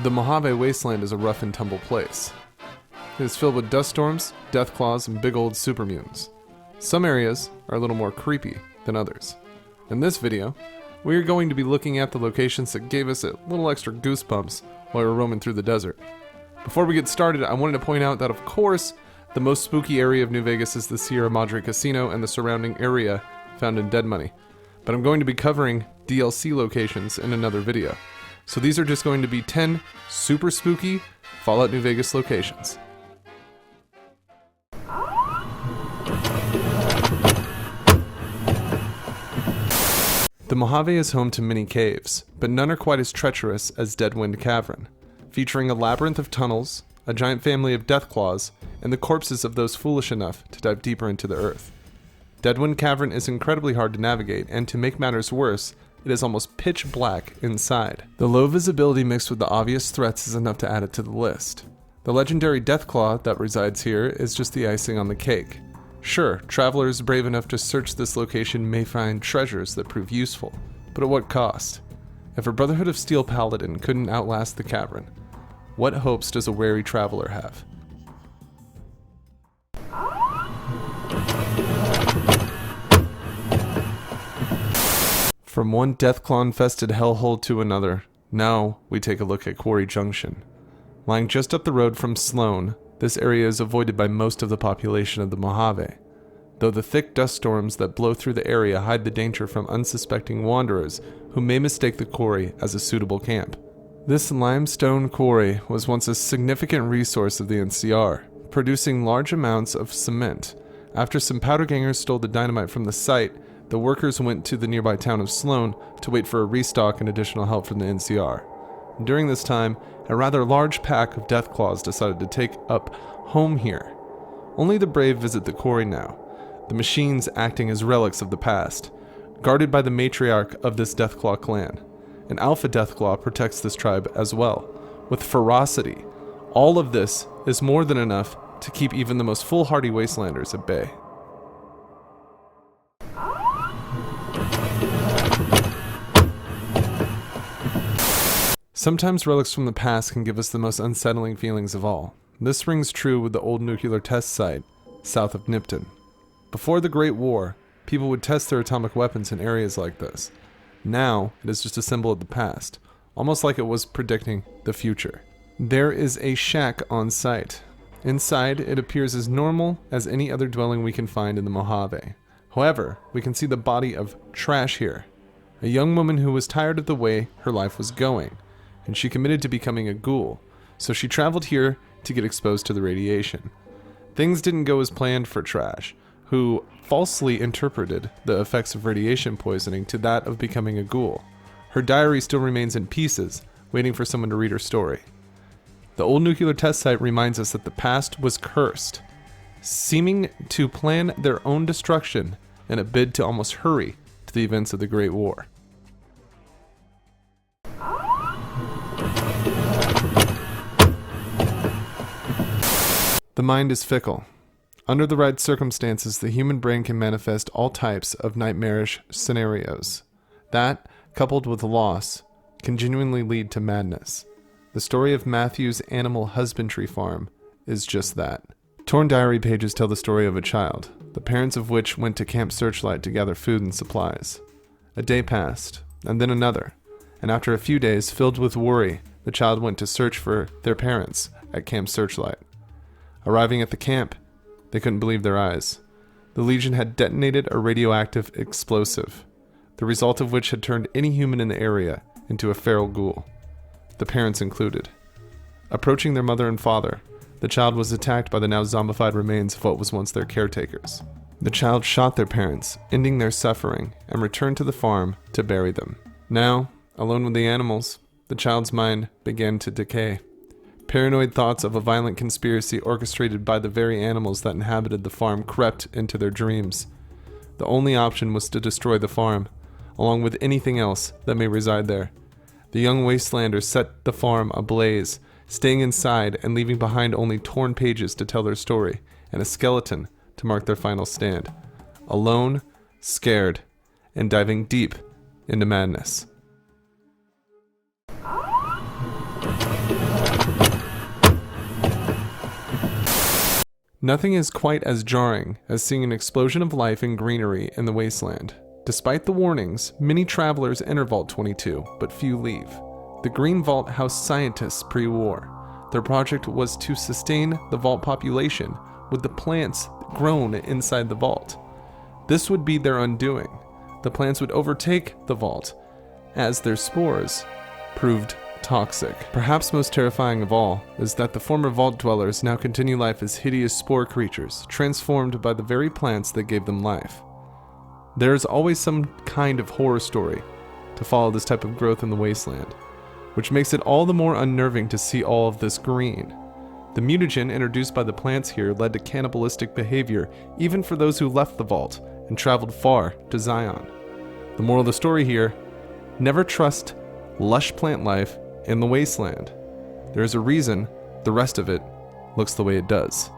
The Mojave wasteland is a rough and tumble place. It is filled with dust storms, deathclaws, and big old super mutants. Some areas are a little more creepy than others. In this video, we are going to be looking at the locations that gave us a little extra goosebumps while we were roaming through the desert. Before we get started, I wanted to point out that, of course, the most spooky area of New Vegas is the Sierra Madre Casino and the surrounding area found in Dead Money. But I'm going to be covering DLC locations in another video. So these are just going to be 10 super spooky Fallout New Vegas locations. The Mojave is home to many caves, but none are quite as treacherous as Deadwind Cavern, featuring a labyrinth of tunnels, a giant family of Deathclaws, and the corpses of those foolish enough to dive deeper into the earth. Deadwind Cavern is incredibly hard to navigate, and to make matters worse, it is almost pitch black inside. The low visibility mixed with the obvious threats is enough to add it to the list. The legendary Deathclaw that resides here is just the icing on the cake. Sure, travelers brave enough to search this location may find treasures that prove useful, but at what cost? If a Brotherhood of Steel paladin couldn't outlast the cavern, what hopes does a wary traveler have? From one Deathclaw-infested hellhole to another, now we take a look at Quarry Junction. Lying just up the road from Sloan, this area is avoided by most of the population of the Mojave, though the thick dust storms that blow through the area hide the danger from unsuspecting wanderers who may mistake the quarry as a suitable camp. This limestone quarry was once a significant resource of the NCR, producing large amounts of cement. After some powder gangers stole the dynamite from the site, the workers went to the nearby town of Sloan to wait for a restock and additional help from the NCR. During this time, a rather large pack of Deathclaws decided to take up home here. Only the brave visit the quarry now, the machines acting as relics of the past, guarded by the matriarch of this Deathclaw clan. An alpha Deathclaw protects this tribe as well, with ferocity. All of this is more than enough to keep even the most foolhardy wastelanders at bay. Sometimes relics from the past can give us the most unsettling feelings of all. This rings true with the old nuclear test site south of Nipton. Before the Great War, people would test their atomic weapons in areas like this. Now, it is just a symbol of the past, almost like it was predicting the future. There is a shack on site. Inside, it appears as normal as any other dwelling we can find in the Mojave. However, we can see the body of trash here. A young woman who was tired of the way her life was going, and she committed to becoming a ghoul, so she traveled here to get exposed to the radiation. Things didn't go as planned for Trash, who falsely interpreted the effects of radiation poisoning to that of becoming a ghoul. Her diary still remains in pieces, waiting for someone to read her story. The old nuclear test site reminds us that the past was cursed, seeming to plan their own destruction in a bid to almost hurry to the events of the Great War. The mind is fickle. Under the right circumstances, the human brain can manifest all types of nightmarish scenarios. That, coupled with loss, can genuinely lead to madness. The story of Matthew's animal husbandry farm is just that. Torn diary pages tell the story of a child, the parents of which went to Camp Searchlight to gather food and supplies. A day passed, and then another, and after a few days filled with worry, the child went to search for their parents at Camp Searchlight. Arriving at the camp, they couldn't believe their eyes. The Legion had detonated a radioactive explosive, the result of which had turned any human in the area into a feral ghoul, the parents included. Approaching their mother and father, the child was attacked by the now zombified remains of what was once their caretakers. The child shot their parents, ending their suffering, and returned to the farm to bury them. Now, alone with the animals, the child's mind began to decay. Paranoid thoughts of a violent conspiracy orchestrated by the very animals that inhabited the farm crept into their dreams. The only option was to destroy the farm, along with anything else that may reside there. The young wastelanders set the farm ablaze, staying inside and leaving behind only torn pages to tell their story, and a skeleton to mark their final stand. Alone, scared, and diving deep into madness. Nothing is quite as jarring as seeing an explosion of life and greenery in the wasteland. Despite the warnings, many travelers enter Vault 22, but few leave. The Green Vault housed scientists pre-war. Their project was to sustain the vault population with the plants grown inside the vault. This would be their undoing. The plants would overtake the vault, as their spores proved toxic. Perhaps most terrifying of all is that the former vault dwellers now continue life as hideous spore creatures, transformed by the very plants that gave them life. There is always some kind of horror story to follow this type of growth in the wasteland, which makes it all the more unnerving to see all of this green. The mutagen introduced by the plants here led to cannibalistic behavior even for those who left the vault and traveled far to Zion. The moral of the story here: never trust lush plant life in the wasteland. There is a reason the rest of it looks the way it does.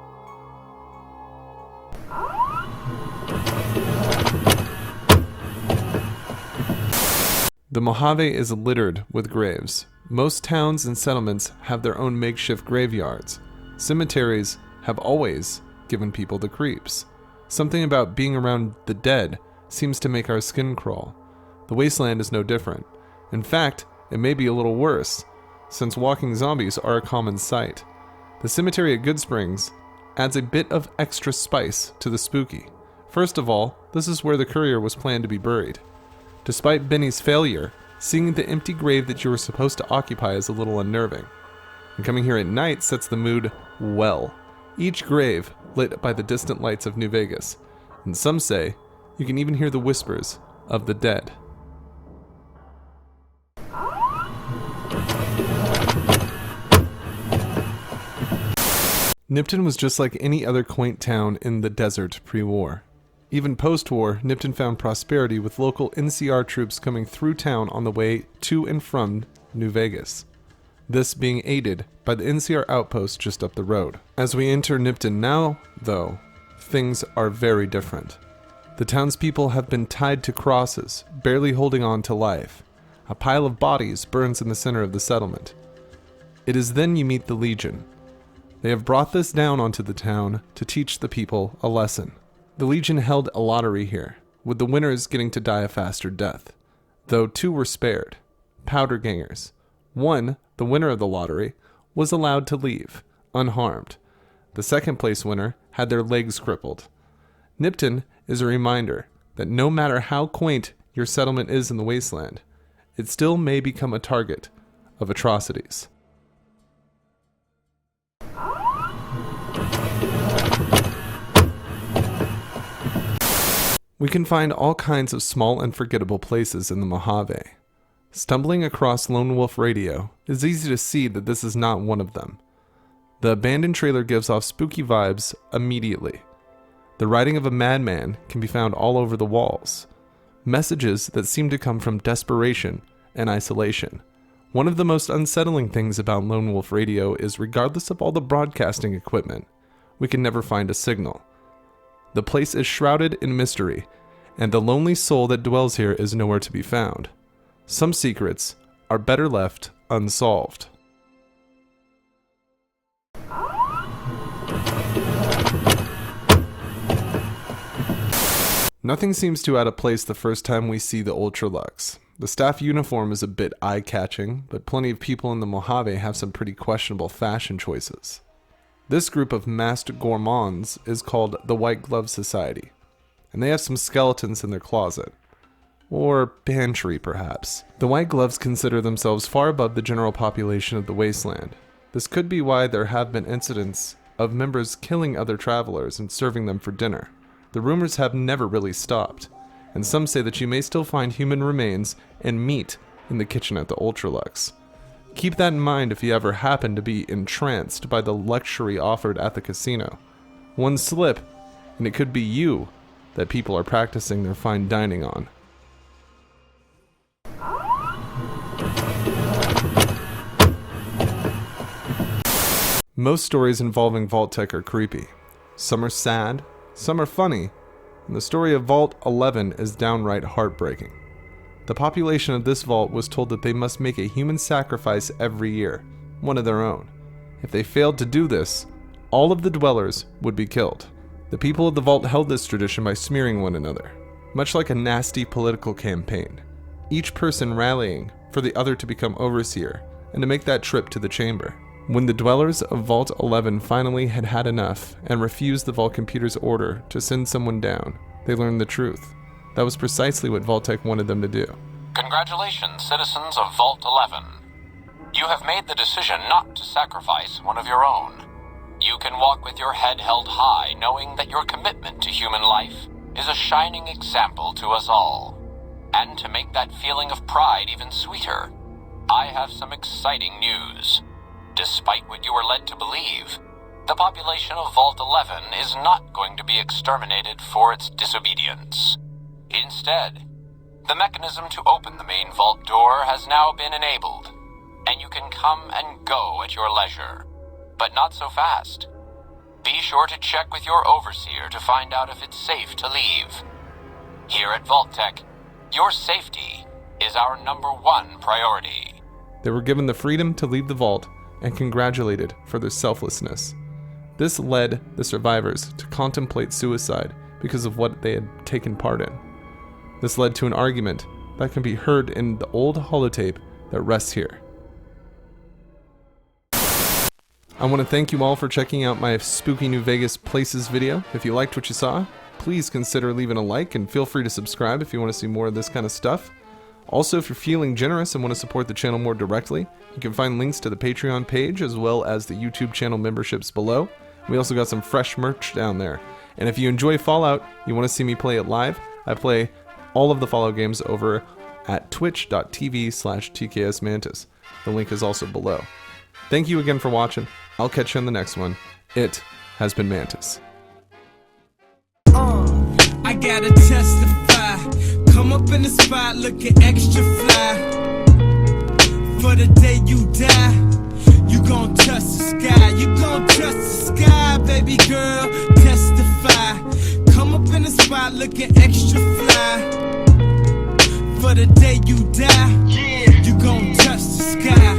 The Mojave is littered with graves. Most towns and settlements have their own makeshift graveyards. Cemeteries have always given people the creeps. Something about being around the dead seems to make our skin crawl. The wasteland is no different. In fact, it may be a little worse, since walking zombies are a common sight. The cemetery at Goodsprings adds a bit of extra spice to the spooky. First of all, this is where the courier was planned to be buried. Despite Benny's failure, seeing the empty grave that you were supposed to occupy is a little unnerving. And coming here at night sets the mood well. Each grave lit by the distant lights of New Vegas. And some say you can even hear the whispers of the dead. Nipton was just like any other quaint town in the desert pre-war. Even post-war, Nipton found prosperity with local NCR troops coming through town on the way to and from New Vegas. This being aided by the NCR outpost just up the road. As we enter Nipton now, though, things are very different. The townspeople have been tied to crosses, barely holding on to life. A pile of bodies burns in the center of the settlement. It is then you meet the Legion. They have brought this down onto the town to teach the people a lesson. The Legion held a lottery here, with the winners getting to die a faster death, though 2 were spared. Powder gangers. One, the winner of the lottery, was allowed to leave, unharmed. The second place winner had their legs crippled. Nipton is a reminder that no matter how quaint your settlement is in the wasteland, it still may become a target of atrocities. We can find all kinds of small and forgettable places in the Mojave. Stumbling across Lone Wolf Radio, it's easy to see that this is not one of them. The abandoned trailer gives off spooky vibes immediately. The writing of a madman can be found all over the walls. Messages that seem to come from desperation and isolation. One of the most unsettling things about Lone Wolf Radio is regardless of all the broadcasting equipment, we can never find a signal. The place is shrouded in mystery, and the lonely soul that dwells here is nowhere to be found. Some secrets are better left unsolved. Nothing seems too out of place the first time we see the Ultra Luxe. The staff uniform is a bit eye-catching, but plenty of people in the Mojave have some pretty questionable fashion choices. This group of masked gourmands is called the White Glove Society, and they have some skeletons in their closet. Or pantry, perhaps. The White Gloves consider themselves far above the general population of the wasteland. This could be why there have been incidents of members killing other travelers and serving them for dinner. The rumors have never really stopped, and some say that you may still find human remains and meat in the kitchen at the Ultra Luxe. Keep that in mind if you ever happen to be entranced by the luxury offered at the casino. One slip, and it could be you that people are practicing their fine dining on. Most stories involving Vault Tech are creepy. Some are sad, some are funny, and the story of Vault 11 is downright heartbreaking. The population of this vault was told that they must make a human sacrifice every year, one of their own. If they failed to do this, all of the dwellers would be killed. The people of the vault held this tradition by smearing one another, much like a nasty political campaign, each person rallying for the other to become overseer and to make that trip to the chamber. When the dwellers of Vault 11 finally had had enough and refused the Vault computer's order to send someone down, they learned the truth. That was precisely what Vault-Tec wanted them to do. Congratulations, citizens of Vault 11. You have made the decision not to sacrifice one of your own. You can walk with your head held high, knowing that your commitment to human life is a shining example to us all. And to make that feeling of pride even sweeter, I have some exciting news. Despite what you were led to believe, the population of Vault 11 is not going to be exterminated for its disobedience. Instead, the mechanism to open the main vault door has now been enabled, and you can come and go at your leisure. But not so fast. Be sure to check with your overseer to find out if it's safe to leave. Here at Vault-Tec, your safety is our #1 priority. They were given the freedom to leave the vault and congratulated for their selflessness. This led the survivors to contemplate suicide because of what they had taken part in. This led to an argument that can be heard in the old holotape that rests here. I want to thank you all for checking out my Spooky New Vegas Places video. If you liked what you saw, please consider leaving a like and feel free to subscribe if you want to see more of this kind of stuff. Also, if you're feeling generous and want to support the channel more directly, you can find links to the Patreon page as well as the YouTube channel memberships below. We also got some fresh merch down there. And if you enjoy Fallout, you want to see me play it live, I play all of the Fallout games over at twitch.tv/TKs-Mantis. The link is also below. Thank you again for watching. I'll catch you on the next one. It has been Mantis. I gotta testify. Come up in the spot looking extra fly. For the day you die, you gon' touch the sky. You gon' touch the sky, baby girl. Testify. Come up in the spot looking extra fly. For the day you die, you gon' touch the sky.